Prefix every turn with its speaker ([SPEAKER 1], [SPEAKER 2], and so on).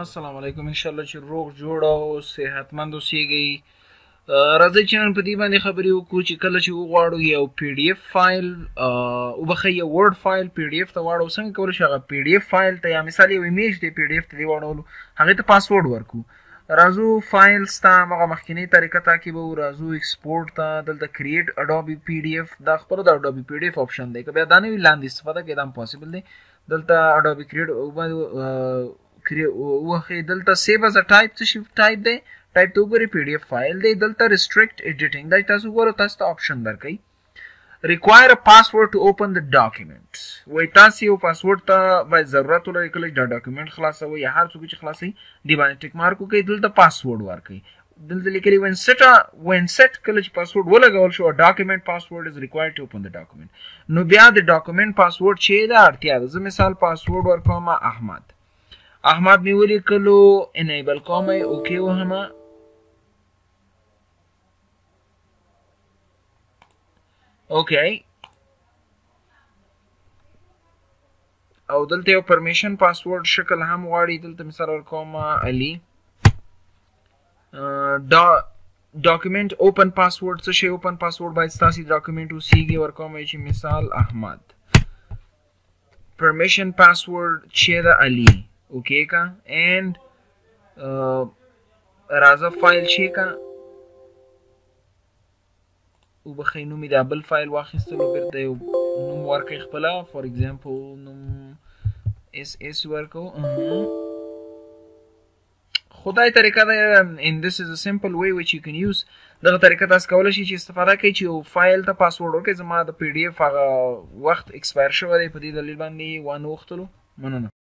[SPEAKER 1] السلام علیکم انشاءالله چې روغ جوړ او صحتمند اوسئ. راځئ چې نن په دې باندې خبرې وکړو چې کله چې وغواړو یو پی ډي اف فایل وبښئ یو ورډ فایل پی ډي اف ته واړو، څنګه کولی شو هغه پی ډي اف فایل ته یا مثال یو ایمیج دی پی ډي اف ته دې واړولو هغې ته پاسورډ ورکړو. راځو فایلز ته هغه مخکینۍ طریقه تعقیبوو. راځو ایکسپورټ ته، دلته کریټ اډوبي پی ډي اف دا خپله د اډوبي پی ډي اف آپشن دی، که بیا دا نه وي لاندې استفاده کوي دا هم پاسبل دی. دلته اډوبي کریټ وخی، دلته سیو از ا ټایپ څه شي ټایپ دی، ټایپ ته وګورئ پی ډي اف فایل دی. دلته ریسټریکټ ایډیټینګ دا تاسو وګورئ تاسو ته آپشن درکوي. require a password to open the document. وای تاسو یو پاسورډ ته باید ضرورت ولرئ کله چې دا ډاکومنټ خلاصوئ یا هر څوک چې خلاصوي دې باندې ټیک مارک وکړئ. دلته پاسورډ ورکړئ، دلته لیکلي when set کله چې پاسورډ ولګول شو document password is required to open the document. نو بیا د ډاکومنټ پاسورډ چې دا اړتیا ده. زه مثال پاسورډ ورکوم احمد مې ولیکلو، انیبل کوم اوکې وهم. اوکې او دلته یو پرمیشن پاسورډ شکل هم غواړي. دلته مثال ورکوم علي. ډاکومنټ اوپن پاسورډ څه شی اوپن پاسورډ باید ستاسې ډاکومنټ اوسیږي. ورکوم چې مثال احمد. پرمیشن پاسورډ چې ده علي اوکې کا. اینډ راځه فایل چې کا وبښئ نوم یې دا بل فایل واخیستلو بیرته یو نوم ورکړئ خپله. فار ایگزامپل نوم اس اس ورکو. خدای طریقه ده and this is a simple way which you can use. دغه طریقه تاسو کولی شئ چې استفاده کوئ چې یو فایل ته پاسورډ ورکړئ. زما د پی ډي اف هغه وخت اکسپایر شوی دی، په دې دلیل باندې وانه وختلو. مننه.